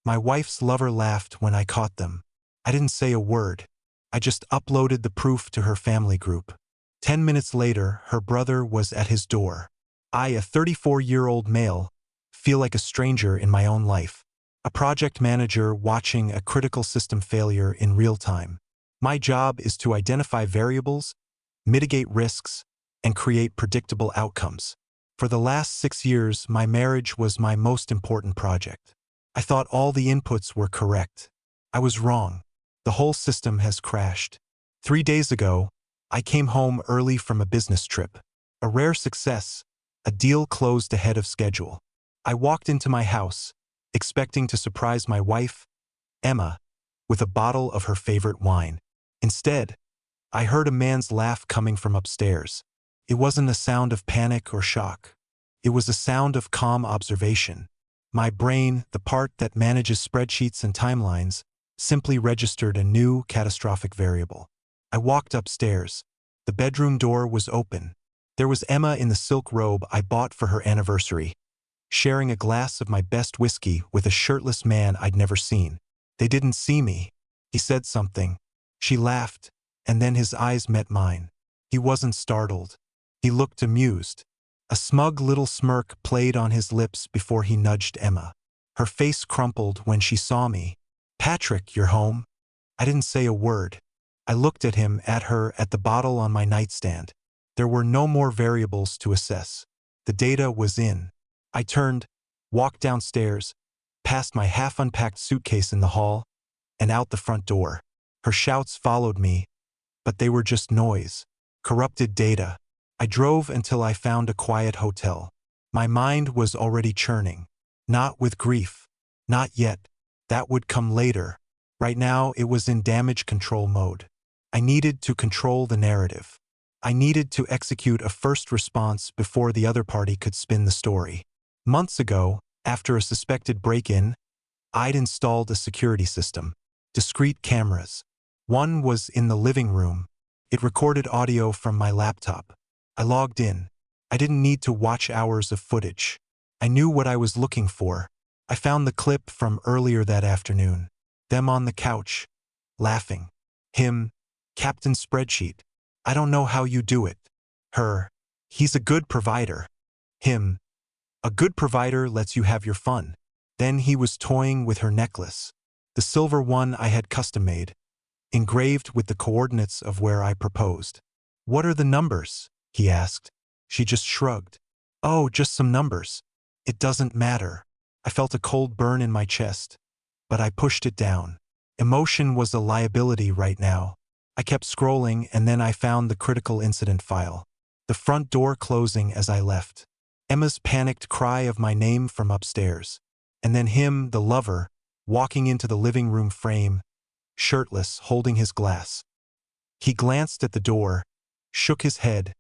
My wife's lover laughed when I caught them. I didn't say a word. I just uploaded the proof to her family group. 10 minutes later, her brother was at his door. I, a 34-year-old male, feel like a stranger in my own life. A project manager watching a critical system failure in real time. My job is to identify variables, mitigate risks, and create predictable outcomes. For the last 6 years, my marriage was my most important project. I thought all the inputs were correct. I was wrong. The whole system has crashed. 3 days ago, I came home early from a business trip. A rare success, a deal closed ahead of schedule. I walked into my house, expecting to surprise my wife, Emma, with a bottle of her favorite wine. Instead, I heard a man's laugh coming from upstairs. It wasn't a sound of panic or shock. It was a sound of calm observation. My brain, the part that manages spreadsheets and timelines, simply registered a new catastrophic variable. I walked upstairs. The bedroom door was open. There was Emma in the silk robe I bought for her anniversary, sharing a glass of my best whiskey with a shirtless man I'd never seen. They didn't see me. He said something. She laughed, and then his eyes met mine. He wasn't startled. He looked amused. A smug little smirk played on his lips before he nudged Emma. Her face crumpled when she saw me. "Patrick, you're home?" I didn't say a word. I looked at him, at her, at the bottle on my nightstand. There were no more variables to assess. The data was in. I turned, walked downstairs, past my half-unpacked suitcase in the hall, and out the front door. Her shouts followed me, but they were just noise. Corrupted data. I drove until I found a quiet hotel. My mind was already churning. Not with grief. Not yet. That would come later. Right now, it was in damage control mode. I needed to control the narrative. I needed to execute a first response before the other party could spin the story. Months ago, after a suspected break-in, I'd installed a security system. Discrete cameras. One was in the living room. It recorded audio from my laptop. I logged in. I didn't need to watch hours of footage. I knew what I was looking for. I found the clip from earlier that afternoon. Them on the couch, laughing. Him, Captain Spreadsheet. I don't know how you do it. Her, he's a good provider. Him, a good provider lets you have your fun. Then he was toying with her necklace. The silver one I had custom-made, engraved with the coordinates of where I proposed. "What are the numbers?" he asked. She just shrugged. "Oh, just some numbers. It doesn't matter." I felt a cold burn in my chest, but I pushed it down. Emotion was a liability right now. I kept scrolling, and then I found the critical incident file. The front door closing as I left. Emma's panicked cry of my name from upstairs. And then him, the lover, walking into the living room frame, shirtless, holding his glass. He glanced at the door, shook his head,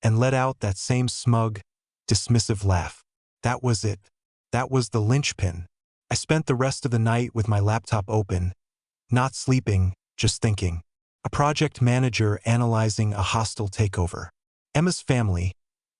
and let out that same smug, dismissive laugh. That was it. That was the linchpin. I spent the rest of the night with my laptop open, not sleeping, just thinking. A project manager analyzing a hostile takeover. Emma's family,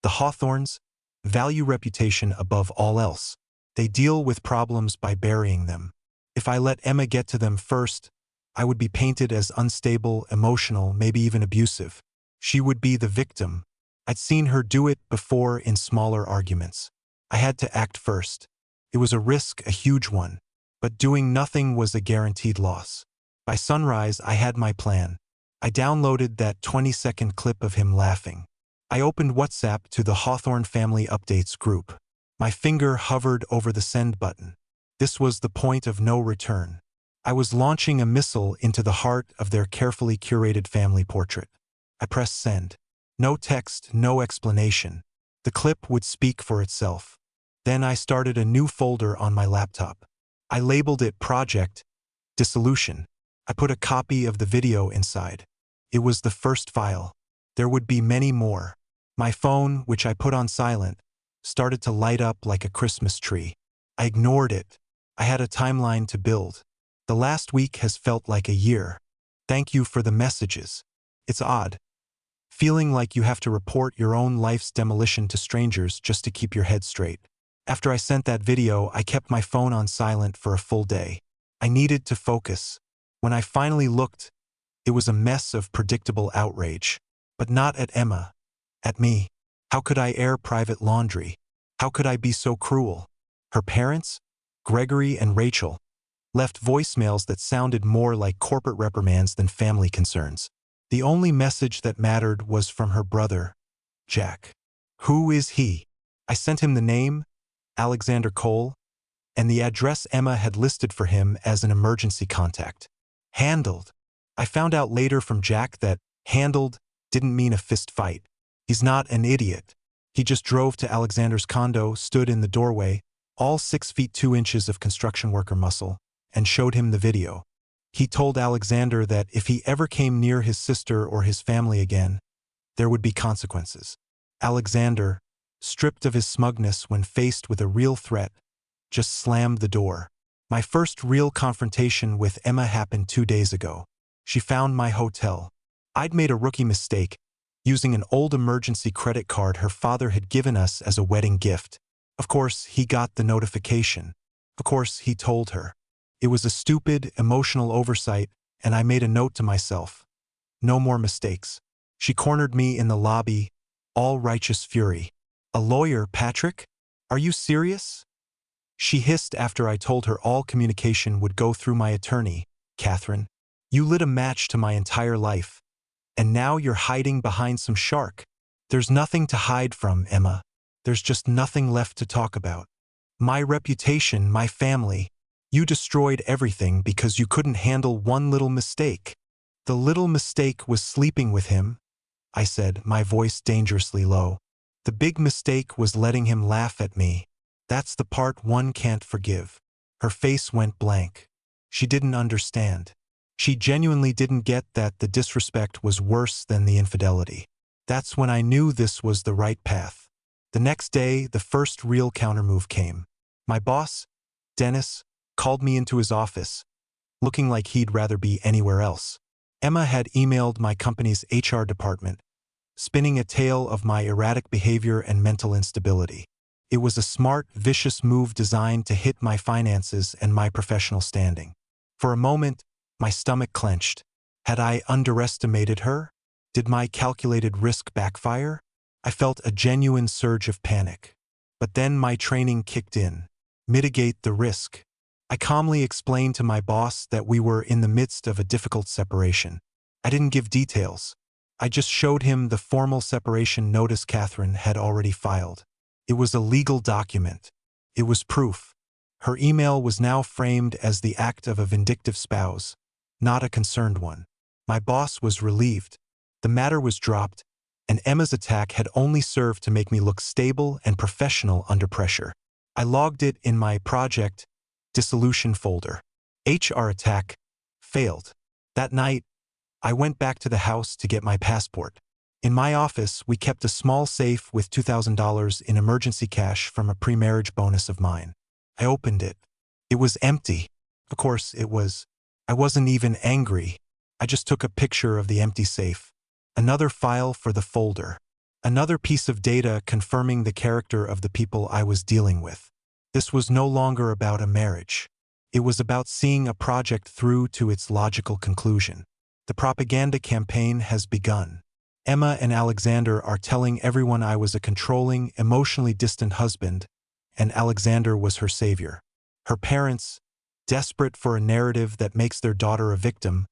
the Hawthorns, value reputation above all else. They deal with problems by burying them. If I let Emma get to them first, I would be painted as unstable, emotional, maybe even abusive. She would be the victim. I'd seen her do it before in smaller arguments. I had to act first. It was a risk, a huge one. But doing nothing was a guaranteed loss. By sunrise, I had my plan. I downloaded that 20-second clip of him laughing. I opened WhatsApp to the Hawthorne Family Updates group. My finger hovered over the send button. This was the point of no return. I was launching a missile into the heart of their carefully curated family portrait. I pressed send. No text, no explanation. The clip would speak for itself. Then I started a new folder on my laptop. I labeled it Project Dissolution. I put a copy of the video inside. It was the first file. There would be many more. My phone, which I put on silent, started to light up like a Christmas tree. I ignored it. I had a timeline to build. The last week has felt like a year. Thank you for the messages. It's odd. Feeling like you have to report your own life's demolition to strangers just to keep your head straight. After I sent that video, I kept my phone on silent for a full day. I needed to focus. When I finally looked, it was a mess of predictable outrage. But not at Emma. At me. How could I air private laundry? How could I be so cruel? Her parents, Gregory and Rachel, left voicemails that sounded more like corporate reprimands than family concerns. The only message that mattered was from her brother, Jack. Who is he? I sent him the name, Alexander Cole, and the address Emma had listed for him as an emergency contact. Handled. I found out later from Jack that handled didn't mean a fist fight. He's not an idiot. He just drove to Alexander's condo, stood in the doorway, all 6 feet 2 inches of construction worker muscle, and showed him the video. He told Alexander that if he ever came near his sister or his family again, there would be consequences. Alexander, stripped of his smugness when faced with a real threat, just slammed the door. My first real confrontation with Emma happened 2 days ago. She found my hotel. I'd made a rookie mistake, using an old emergency credit card her father had given us as a wedding gift. Of course, he got the notification. Of course, he told her. It was a stupid, emotional oversight, and I made a note to myself. No more mistakes. She cornered me in the lobby, all righteous fury. A lawyer, Patrick? Are you serious? She hissed after I told her all communication would go through my attorney. Catherine, you lit a match to my entire life. And now you're hiding behind some shark. There's nothing to hide from, Emma. There's just nothing left to talk about. My reputation, my family. You destroyed everything because you couldn't handle one little mistake. The little mistake was sleeping with him, I said, my voice dangerously low. The big mistake was letting him laugh at me. That's the part one can't forgive. Her face went blank. She didn't understand. She genuinely didn't get that the disrespect was worse than the infidelity. That's when I knew this was the right path. The next day, the first real countermove came. My boss, Dennis, called me into his office, looking like he'd rather be anywhere else. Emma had emailed my company's HR department, spinning a tale of my erratic behavior and mental instability. It was a smart, vicious move designed to hit my finances and my professional standing. For a moment, my stomach clenched. Had I underestimated her? Did my calculated risk backfire? I felt a genuine surge of panic. But then my training kicked in. Mitigate the risk. I calmly explained to my boss that we were in the midst of a difficult separation. I didn't give details. I just showed him the formal separation notice Catherine had already filed. It was a legal document. It was proof. Her email was now framed as the act of a vindictive spouse, not a concerned one. My boss was relieved. The matter was dropped, and Emma's attack had only served to make me look stable and professional under pressure. I logged it in my project dissolution folder. HR attack failed. That night, I went back to the house to get my passport. In my office, we kept a small safe with $2,000 in emergency cash from a pre-marriage bonus of mine. I opened it. It was empty. Of course, it was. I wasn't even angry. I just took a picture of the empty safe. Another file for the folder. Another piece of data confirming the character of the people I was dealing with. This was no longer about a marriage. It was about seeing a project through to its logical conclusion. The propaganda campaign has begun. Emma and Alexander are telling everyone I was a controlling, emotionally distant husband, and Alexander was her savior. Her parents, desperate for a narrative that makes their daughter a victim,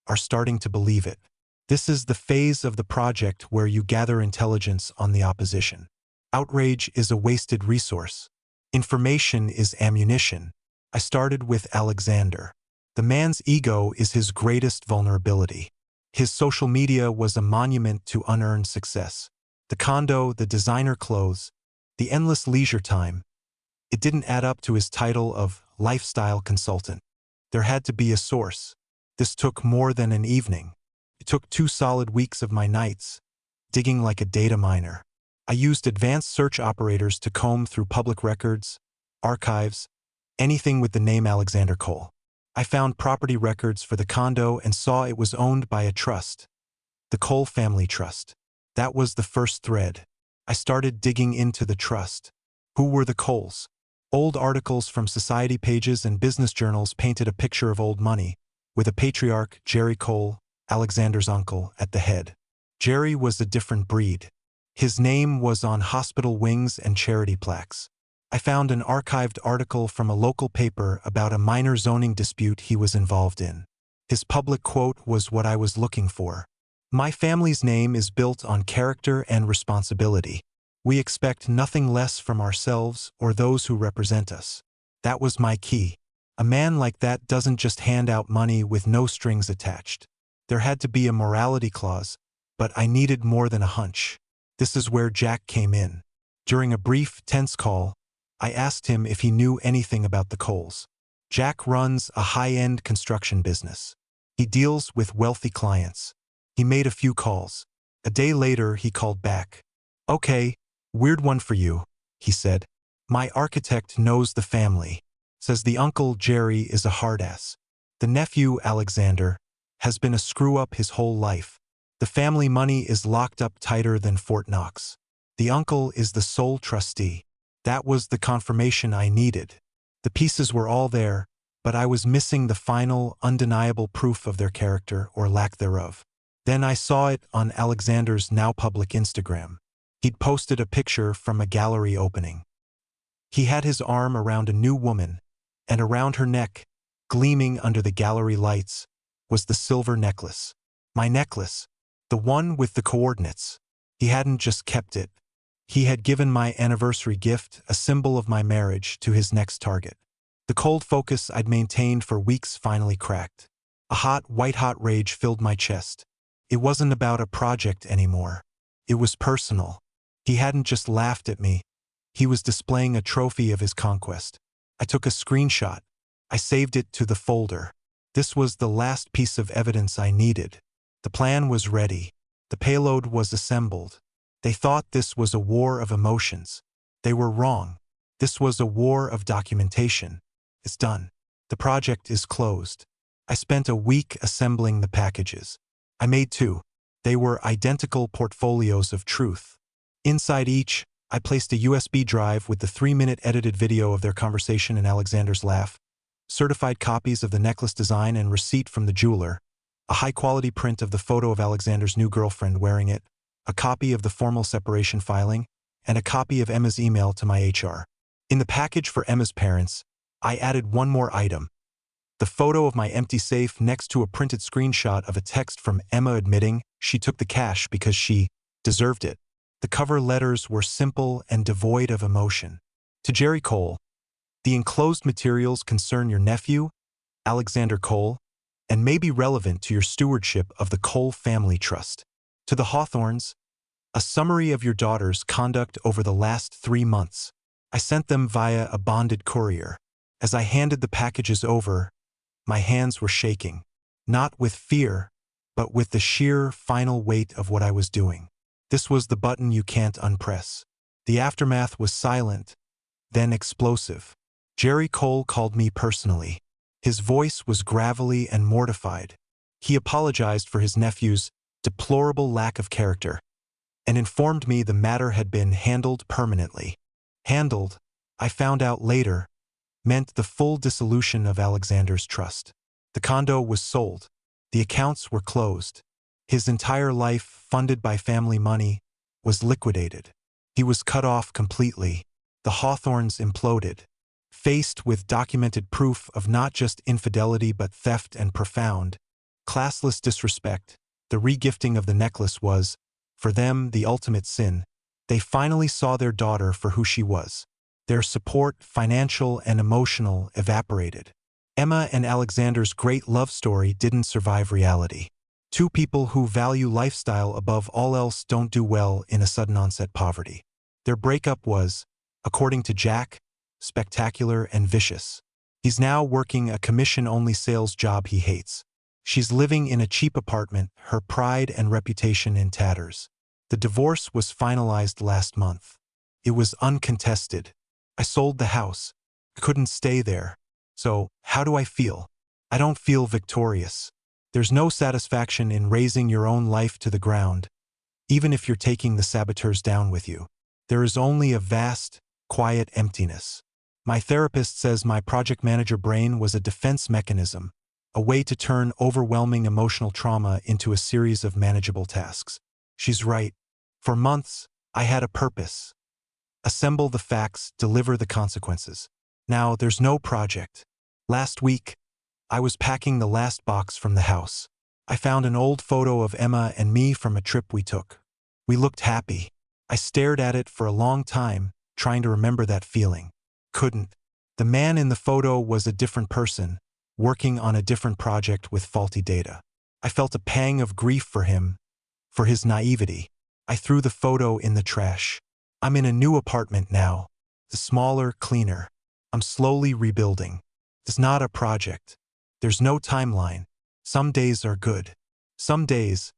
are starting to believe it. This is the phase of the project where you gather intelligence on the opposition. Outrage is a wasted resource. Information is ammunition. I started with Alexander. The man's ego is his greatest vulnerability. His social media was a monument to unearned success. The condo, the designer clothes, the endless leisure time. It didn't add up to his title of lifestyle consultant. There had to be a source. This took more than an evening. It took 2 solid weeks of my nights, digging like a data miner. I used advanced search operators to comb through public records, archives, anything with the name Alexander Cole. I found property records for the condo and saw it was owned by a trust, the Cole Family Trust. That was the first thread. I started digging into the trust. Who were the Qleys? Old articles from society pages and business journals painted a picture of old money, with a patriarch, Jerry Qley, Alexander's uncle, at the head. Jerry was a different breed. His name was on hospital wings and charity plaques. I found an archived article from a local paper about a minor zoning dispute he was involved in. His public quote was what I was looking for. "My family's name is built on character and responsibility. We expect nothing less from ourselves or those who represent us." That was my key. A man like that doesn't just hand out money with no strings attached. There had to be a morality clause, but I needed more than a hunch. This is where Jack came in. During a brief, tense call, I asked him if he knew anything about the Qleys. Jack runs a high-end construction business. He deals with wealthy clients. He made a few calls. A day later, he called back. "Okay, weird one for you," he said. "My architect knows the family. Says the uncle, Jerry, is a hard-ass. The nephew, Alexander, has been a screw-up his whole life. The family money is locked up tighter than Fort Knox. The uncle is the sole trustee." That was the confirmation I needed. The pieces were all there, but I was missing the final, undeniable proof of their character or lack thereof. Then I saw it on Alexander's now public Instagram. He'd posted a picture from a gallery opening. He had his arm around a new woman, and around her neck, gleaming under the gallery lights, was the silver necklace. My necklace. The one with the coordinates. He hadn't just kept it. He had given my anniversary gift, a symbol of my marriage, to his next target. The cold focus I'd maintained for weeks finally cracked. A hot, white-hot rage filled my chest. It wasn't about a project anymore. It was personal. He hadn't just laughed at me. He was displaying a trophy of his conquest. I took a screenshot. I saved it to the folder. This was the last piece of evidence I needed. The plan was ready. The payload was assembled. They thought this was a war of emotions. They were wrong. This was a war of documentation. It's done. The project is closed. I spent a week assembling the packages. I made 2. They were identical portfolios of truth. Inside each, I placed a USB drive with the 3-minute edited video of their conversation and Alexander's laugh, certified copies of the necklace design and receipt from the jeweler, a high-quality print of the photo of Alexander's new girlfriend wearing it, a copy of the formal separation filing, and a copy of Emma's email to my HR. In the package for Emma's parents, I added one more item. The photo of my empty safe next to a printed screenshot of a text from Emma admitting she took the cash because she deserved it. The cover letters were simple and devoid of emotion. To Jerry Qley, the enclosed materials concern your nephew, Alexander Qley, and may be relevant to your stewardship of the Qley family trust. To the Hawthorns, a summary of your daughter's conduct over the last 3 months. I sent them via a bonded courier. As I handed the packages over, my hands were shaking, not with fear, but with the sheer final weight of what I was doing. This was the button you can't unpress. The aftermath was silent, then explosive. Jerry Qley called me personally. His voice was gravelly and mortified. He apologized for his nephew's deplorable lack of character, and informed me the matter had been handled permanently. Handled, I found out later, meant the full dissolution of Alexander's trust. The condo was sold. The accounts were closed. His entire life, funded by family money, was liquidated. He was cut off completely. The Hawthorns imploded. Faced with documented proof of not just infidelity but theft and profound, classless disrespect, the regifting of the necklace was, for them, the ultimate sin. They finally saw their daughter for who she was. Their support, financial and emotional, evaporated. Emma and Alexander's great love story didn't survive reality. 2 people who value lifestyle above all else don't do well in a sudden onset poverty. Their breakup was, according to Jack, spectacular and vicious. He's now working a commission-only sales job he hates. She's living in a cheap apartment, her pride and reputation in tatters. The divorce was finalized last month. It was uncontested. I sold the house. I couldn't stay there. So, how do I feel? I don't feel victorious. There's no satisfaction in razing your own life to the ground, even if you're taking the saboteurs down with you. There is only a vast, quiet emptiness. My therapist says my project manager brain was a defense mechanism, a way to turn overwhelming emotional trauma into a series of manageable tasks. She's right. For months, I had a purpose. Assemble the facts, deliver the consequences. Now, there's no project. Last week, I was packing the last box from the house. I found an old photo of Emma and me from a trip we took. We looked happy. I stared at it for a long time, trying to remember that feeling. Couldn't. The man in the photo was a different person, working on a different project with faulty data. I felt a pang of grief for him, for his naivety. I threw the photo in the trash. I'm in a new apartment now. The smaller, cleaner. I'm slowly rebuilding. It's not a project. There's no timeline. Some days are good. Some days,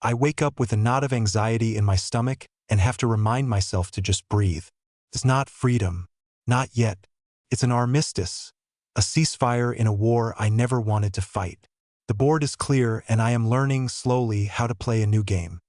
I wake up with a knot of anxiety in my stomach and have to remind myself to just breathe. It's not freedom. Not yet. It's an armistice. A ceasefire in a war I never wanted to fight. The board is clear and I am learning slowly how to play a new game.